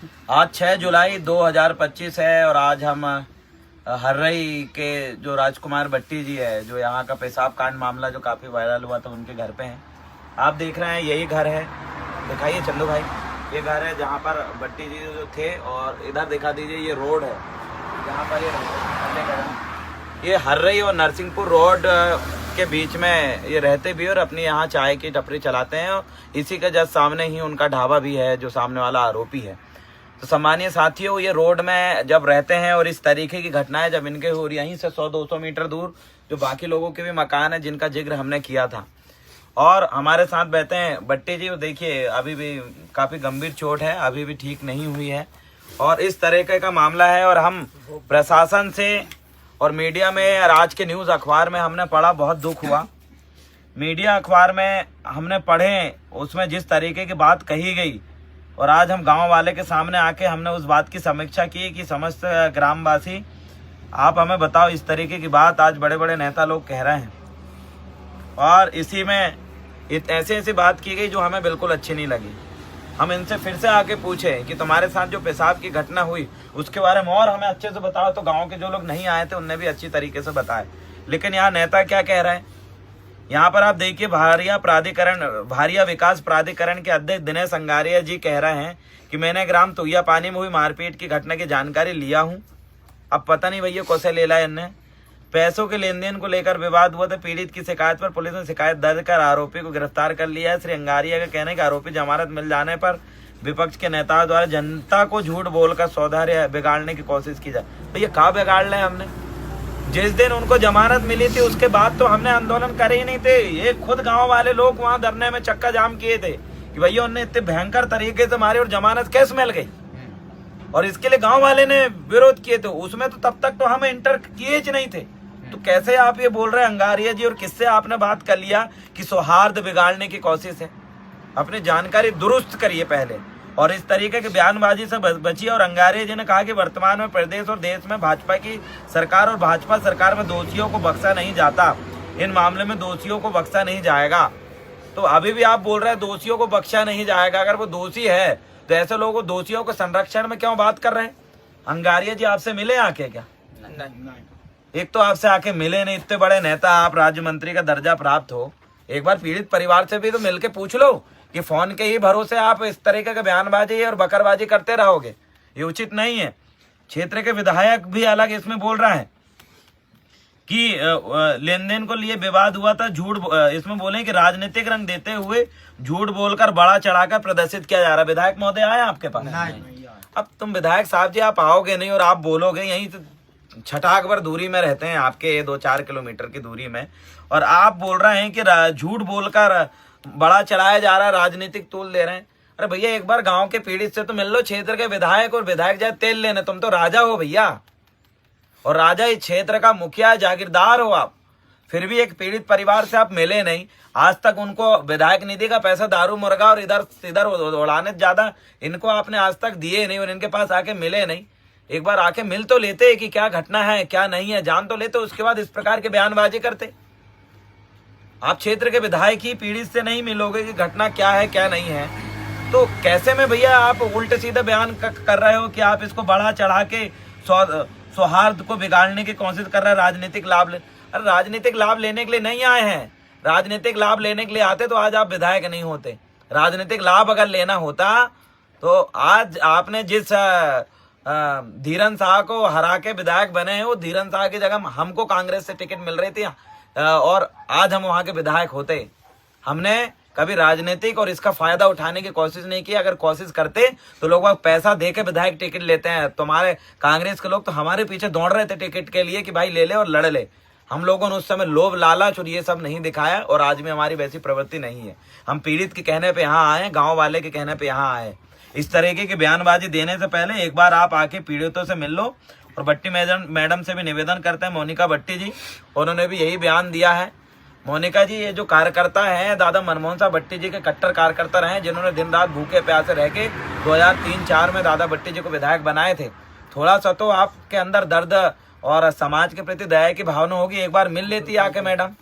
आज 6 जुलाई 2025 है और आज हम हर्रई के जो राजकुमार भट्टी जी है, जो यहाँ का पेशाब कांड मामला जो काफी वायरल हुआ था, उनके घर पे हैं। आप देख रहे हैं यही घर है, दिखाइए चंदू भाई, ये घर है जहाँ पर भट्टी जी जो थे। और इधर दिखा दीजिए, ये रोड है जहाँ पर ये हर्रई और नरसिंहपुर रोड के बीच में ये रहते भी और अपनी यहाँ चाय की टपरी चलाते हैं। और इसी के जस्ट सामने ही उनका ढाबा भी है, जो सामने वाला आरोपी है। तो सम्मानीय साथियों, ये रोड में जब रहते हैं और इस तरीके की घटनाएं जब इनके हो रही, यहीं से 100-200 मीटर दूर जो बाकी लोगों के भी मकान है जिनका जिक्र हमने किया था, और हमारे साथ बैठे हैं भट्टी जी। देखिए अभी भी काफी गंभीर चोट है, अभी भी ठीक नहीं हुई है और इस तरीके का मामला है। और हम प्रशासन से और मीडिया में और आज के न्यूज अखबार में हमने पढ़ा, बहुत दुख हुआ। मीडिया अखबार में हमने पढ़े, उसमें जिस तरीके की बात कही गई, और आज हम गांव वाले के सामने आके हमने उस बात की समीक्षा की कि समस्त ग्रामवासी, आप हमें बताओ, इस तरीके की बात आज बड़े बड़े नेता लोग कह रहे हैं और इसी में ऐसी ऐसी बात की गई जो हमें बिल्कुल अच्छी नहीं लगी। हम इनसे फिर से आके पूछे कि तुम्हारे साथ जो पेशाब की घटना हुई उसके बारे में और हमें अच्छे से बताओ, तो गांव के जो लोग नहीं आए थे उनने भी अच्छी तरीके से बताया। लेकिन यहाँ नेता क्या कह रहे हैं, यहाँ पर आप देखिए, भारिया विकास प्राधिकरण के अध्यक्ष दिनेश अंगारिया जी कह रहे हैं कि मैंने ग्राम तुहिया पानी में हुई मारपीट की घटना की जानकारी लिया हूँ। अब पता नहीं भैया कैसे ले लाए इनने। पैसों के लेन देन को लेकर विवाद हुआ था, पीड़ित की शिकायत पर पुलिस ने शिकायत दर्ज कर आरोपी को गिरफ्तार कर लिया है। श्री अंगारिया का कहना है कि आरोपी जमानत मिल जाने पर विपक्ष के नेताओं द्वारा जनता को झूठ बोलकर सौदार्य बिगाड़ने की कोशिश की जाए। तो ये कहाँ बिगाड़ रहे हैं हमने? जिस दिन उनको जमानत मिली थी उसके बाद तो हमने आंदोलन करे ही नहीं थे। ये खुद गाँव वाले लोग वहां धरने में चक्का जाम किए थे कि भैया उन्हें इतने भयंकर तरीके से मारे और जमानत कैसे मिल गई, और इसके लिए गाँव वाले ने विरोध किए थे। उसमें तो तब तक तो हम इंटर किए नहीं थे। तो कैसे आप ये बोल रहे हैं अंगारिया जी, और किससे आपने बात कर लिया कि सौहार्द बिगाड़ने की कोशिश है? अपनी जानकारी दुरुस्त करिए पहले और इस तरीके की बयानबाजी से बचिए। और अंगारिया जी ने कहा कि वर्तमान में प्रदेश और देश में भाजपा की सरकार और भाजपा सरकार में दोषियों को बख्शा नहीं जाता। इन मामले में दोषियों को बख्शा नहीं जाएगा। तो अभी भी आप बोल रहे हैं दोषियों को बख्शा नहीं जाएगा। अगर वो दोषी है तो ऐसे लोगों को, दोषियों को संरक्षण में क्यों बात कर रहे हैं? अंगारिया जी आपसे मिले आके क्या? नहीं। एक तो आपसे आके मिले नहीं, इतने बड़े नेता, आप राज्य मंत्री का दर्जा प्राप्त हो, एक बार पीड़ित परिवार से भी तो मिलके पूछ लो कि फोन के ही भरोसे आप इस तरीके का बयानबाजी और बकरबाजी करते रहोगे, ये उचित नहीं है। क्षेत्र के विधायक भी अलग इसमें बोल रहा है कि लेन देन को लिए विवाद हुआ था, झूठ, इसमें बोले कि राजनीतिक रंग देते हुए झूठ बोलकर बड़ा चढ़ाकर प्रदर्शित किया जा रहा है। विधायक महोदय आए आपके पास? नहीं। अब तुम विधायक साहब जी आप आओगे नहीं और आप बोलोगे, यहीं छटाक भर दूरी में रहते हैं आपके, 2-4 किलोमीटर की दूरी में, और आप बोल रहे हैं कि झूठ बोलकर बड़ा चढ़ाया जा रहा है, राजनीतिक तूल दे रहे हैं। अरे भैया एक बार गांव के पीड़ित से तो मिल लो, क्षेत्र के विधायक, और विधायक जाए तेल लेने। तुम तो राजा हो भैया, और राजा इस क्षेत्र का मुखिया जागीरदार हो आप, फिर भी एक पीड़ित परिवार से आप मिले नहीं। आज तक उनको विधायक निधि का पैसा दारू मुर्गा और इधर उड़ाने ज्यादा इनको आपने आज तक दिए नहीं, और इनके पास आके मिले नहीं। एक बार आके मिल तो लेते कि क्या घटना है क्या नहीं है, जान तो लेते, उसके बाद इस प्रकार के बयानबाजी करते। आप क्षेत्र के विधायक ही पीड़ित से नहीं मिलोगे कि घटना क्या है क्या नहीं है, तो कैसे में भैया आप उल्टे सीधे बयान कर रहे हो कि आप इसको बढ़ा चढ़ा के सौहार्द को बिगाड़ने की कोशिश कर रहे हैं, राजनीतिक लाभ ले। अरे राजनीतिक लाभ लेने के लिए नहीं आए हैं। राजनीतिक लाभ लेने के लिए आते तो आज आप विधायक नहीं होते। राजनीतिक लाभ अगर लेना होता तो आज आपने जिस धीरन शाह को हरा के विधायक बने हैं, वो धीरन शाह की जगह हमको कांग्रेस से टिकट मिल रही थी और आज हम वहां के विधायक होते। हमने कभी राजनीतिक और इसका फायदा उठाने की कोशिश नहीं की। अगर कोशिश करते तो लोग पैसा दे के विधायक टिकट लेते हैं। तुम्हारे कांग्रेस के लोग तो हमारे पीछे दौड़ रहे थे टिकट के लिए कि भाई ले ले और लड़ ले। हम लोगों ने उस समय लोभ लालच और ये सब नहीं दिखाया, और आज भी हमारी वैसी प्रवृत्ति नहीं है। हम पीड़ित के कहने पे यहाँ आए, गाँव वाले के कहने पे यहाँ आए। इस तरीके की बयानबाजी देने से पहले एक बार आप आके पीड़ितों से मिल लो। और भट्टी मैडम से भी निवेदन करते हैं, मोनिका भट्टी जी, उन्होंने भी यही बयान दिया है। मोनिका जी ये जो कार्यकर्ता हैं, दादा मनमोहन साहब भट्टी जी के कट्टर कार्यकर्ता रहे, जिन्होंने दिन रात भूखे प्यासे रह के 2003-04 में दादा भट्टी जी को विधायक बनाए थे। थोड़ा सा तो आपके अंदर दर्द और समाज के प्रति दया की भावना होगी, एक बार मिल लेती आके मैडम।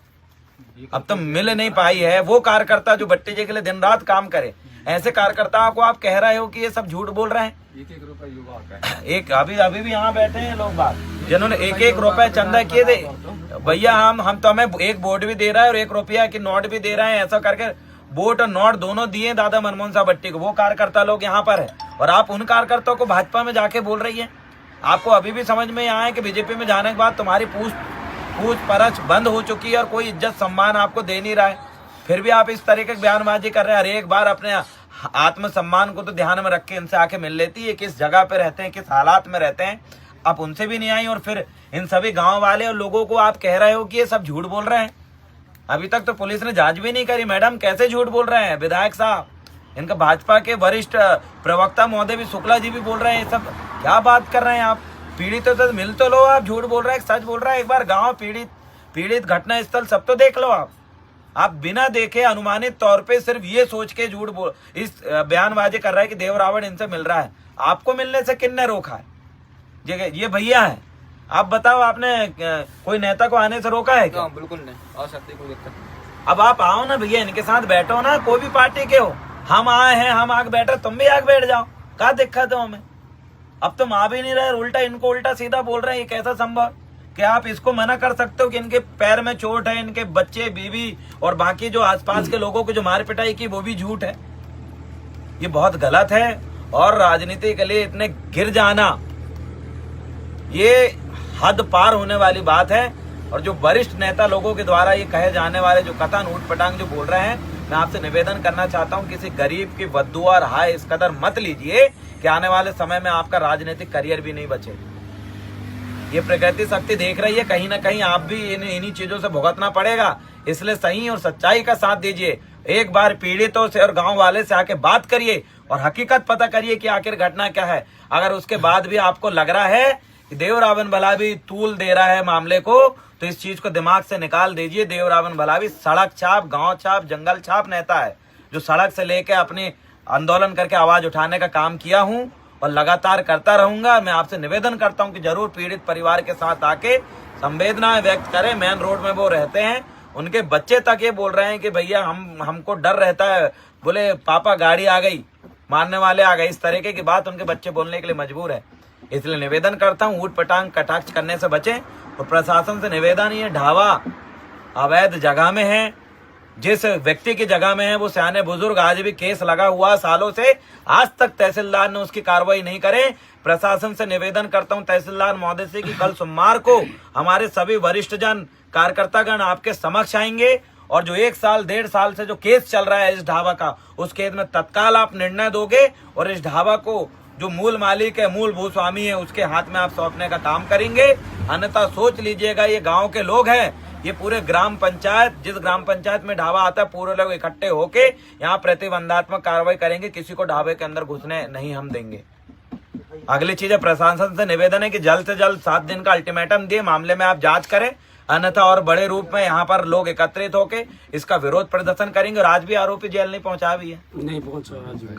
अब तो मिल नहीं पाई है। वो कार्यकर्ता जो भट्टी जी के लिए दिन रात काम करे, ऐसे कार्यकर्ताओं को आप कह रहे हो कि ये सब झूठ बोल रहे हैं। 1-1 रुपए युवा का है। एक अभी भी यहाँ बैठे हैं लोग बात, जिन्होंने 1-1 रुपए चंदा किए थे। भैया हम तो हमें एक वोट भी दे रहा है और 1 रुपया की नोट भी दे रहे हैं, ऐसा करके वोट और नोट दोनों दिए दादा मनमोहन साहब भट्टी को। वो कार्यकर्ता लोग यहाँ पर है और आप उन कार्यकर्ताओं को भाजपा में जाके बोल रही है। आपको अभी भी समझ में आया है कि बीजेपी में जाने के बाद तुम्हारी पूछ परछ बंद हो चुकी है और कोई इज्जत सम्मान आपको दे नहीं रहा है, फिर भी आप इस तरीके की बयानबाजी कर रहे हैं। हर एक बार अपने आत्मसम्मान को तो ध्यान में रख के इनसे आके मिल लेती है, किस जगह पे रहते हैं, किस हालात में रहते हैं, आप उनसे भी नहीं आई और फिर इन सभी गांव वाले और लोगों को आप कह रहे हो कि ये सब झूठ बोल रहे हैं। अभी तक तो पुलिस ने जांच भी नहीं करी। मैडम कैसे झूठ बोल रहे हैं विधायक साहब? इनका भाजपा के वरिष्ठ प्रवक्ता महोदय भी शुक्ला जी भी बोल रहे हैं, ये सब क्या बात कर रहे हैं आप? पीड़ित तो मिल तो लो, आप झूठ बोल रहे हैं, सच बोल रहा है। एक बार गांव पीड़ित घटना स्थल सब तो देख लो आप बिना देखे अनुमानित तौर पे सिर्फ ये सोच के झूठ बोल इस बयानबाजी कर रहा है कि देव रावण इनसे मिल रहा है। आपको मिलने से किसने रोका है? ये भैया है, आप बताओ, आपने कोई नेता को आने से रोका है क्या? बिल्कुल नहीं, आ सकती कोई दिक्कत नहीं। अब आप आओ ना भैया, इनके साथ बैठो ना, कोई भी पार्टी के हो। हम आए हैं, हम आगे बैठे, तुम भी आगे बैठ जाओ, क्या दिक्कत है हमें? अब तुम आ भी नहीं रहे, उल्टा इनको उल्टा सीधा बोल रहे हैं। ये कैसा संभव कि आप इसको मना कर सकते हो कि इनके पैर में चोट है, इनके बच्चे बीवी और बाकी जो आसपास के लोगों को जो मार पिटाई की वो भी झूठ है? ये बहुत गलत है और राजनीति के लिए इतने गिर जाना ये हद पार होने वाली बात है। और जो वरिष्ठ नेता लोगों के द्वारा ये कहे जाने वाले जो कथन ऊट पटांग जो बोल रहे हैं, मैं आपसे निवेदन करना चाहता हूं, किसी गरीब की बद्दुआ और हाय इस कदर मत लीजिए कि आने वाले समय में आपका राजनीतिक करियर भी नहीं बचे। ये प्रकृति शक्ति देख रही है, कहीं ना कहीं आप भी इन्हीं चीजों से भुगतना पड़ेगा। इसलिए सही और सच्चाई का साथ दीजिए। एक बार पीड़ितों से और गांव वाले से आके बात करिए और हकीकत पता करिए कि आखिर घटना क्या है। अगर उसके बाद भी आपको लग रहा है कि देव रावण भलावी तूल दे रहा है मामले को, तो इस चीज को दिमाग से निकाल दीजिए। देव रावण भलावी सड़क छाप, गांव छाप, जंगल छाप नेता है, जो सड़क से लेके अपने आंदोलन करके आवाज उठाने का काम किया हूं और लगातार करता रहूंगा। मैं आपसे निवेदन करता हूं कि जरूर पीड़ित परिवार के साथ आके संवेदनाएं व्यक्त करें। मेन रोड में वो रहते हैं, उनके बच्चे तक ये बोल रहे हैं कि भैया हमको डर रहता है, बोले पापा गाड़ी आ गई, मारने वाले आ गए। इस तरीके की बात उनके बच्चे बोलने के लिए मजबूर है। इसलिए निवेदन करता हूं, ऊट पटांग कटाक्ष करने से बचें। और प्रशासन से निवेदन, ये ढाबा अवैध जगह में है, जिस व्यक्ति की जगह में है वो सियाने बुजुर्ग, आज भी केस लगा हुआ सालों से, आज तक तहसीलदार ने उसकी कार्रवाई नहीं करे। प्रशासन से निवेदन करता हूं तहसीलदार महोदय से कि कल सोमवार को हमारे सभी वरिष्ठ जन कार्यकर्तागण आपके समक्ष आएंगे और जो 1 साल 1.5 साल से जो केस चल रहा है इस ढाबा का, उस केस में तत्काल आप निर्णय दोगे और इस ढाबा को जो मूल मालिक है, मूल भूस्वामी है, उसके हाथ में आप सौंपने का काम करेंगे। अन्यथा सोच लीजिएगा, ये गांव के लोग हैं, ये पूरे ग्राम पंचायत, जिस ग्राम पंचायत में ढाबा आता है, पूरे लोग इकट्ठे होके यहाँ प्रतिबंधात्मक कार्रवाई करेंगे। किसी को ढाबे के अंदर घुसने नहीं हम देंगे। अगली चीज है, प्रशासन से निवेदन है कि जल्द से जल्द 7 दिन का अल्टीमेटम दिए, मामले में आप जांच करें, अन्यथा और बड़े रूप में यहाँ पर लोग एकत्रित होके इसका विरोध प्रदर्शन करेंगे। और आज भी आरोपी जेल नहीं पहुंचा भी है, नहीं पहुंचा, आज भी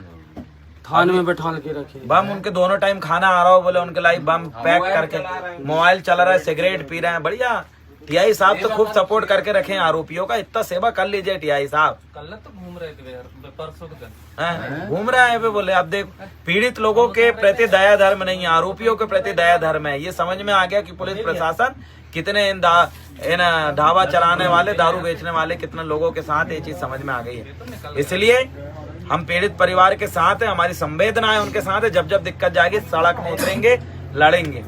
थाने में बैठा के रखे। बम उनके दोनों टाइम खाना आ रहा हो, बोले उनके लाइफ बम पैक करके, मोबाइल चला रहा है, सिगरेट पी रहे हैं। बढ़िया, टीआई साहब तो खूब सपोर्ट करके रखे हैं आरोपियों का, इतना सेवा कर लीजिए टीआई साहब। कल तो घूम रहे थे यार, परसों के दिन घूम रहे हैं, बोले अब देख, पीड़ित लोगों के प्रति दया धर्म नहीं है, आरोपियों के प्रति दया धर्म है। ये समझ में आ गया कि पुलिस प्रशासन कितने इन ढाबा चलाने वाले, दारू बेचने वाले कितने लोगों के साथ, ये चीज समझ में आ गई है। इसलिए हम पीड़ित परिवार के साथ है, हमारी संवेदना है उनके साथ है। जब जब दिक्कत जाएगी सड़क में उतरेंगे, लड़ेंगे।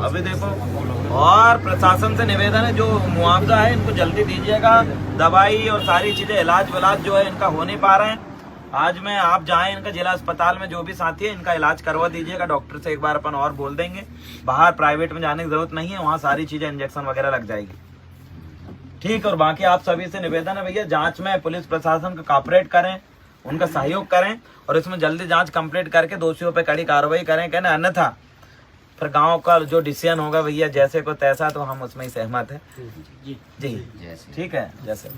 अभी देखो, और प्रशासन से निवेदन है, जो मुआवजा है इनको जल्दी दीजिएगा। दवाई और सारी चीजें, इलाज विलाज जो है इनका हो नहीं पा रहे हैं। आज में आप जाएं इनका जिला अस्पताल में, जो भी साथी है इनका इलाज करवा दीजिएगा। डॉक्टर से एक बार अपन और बोल देंगे, बाहर प्राइवेट में जाने की जरूरत नहीं है, वहाँ सारी चीजें इंजेक्शन वगैरह लग जाएगी। ठीक। और बाकी आप सभी से निवेदन है भैया, जांच में पुलिस प्रशासन को कॉपरेट करें, उनका सहयोग करें और इसमें जल्दी जांच कंप्लीट करके दोषियों पे कड़ी कार्रवाई करें। कहना अन्यथा फिर गांव का जो डिसीजन होगा भैया, जैसे को तैसा, तो हम उसमें ही सहमत है। जी ठीक है, जैसे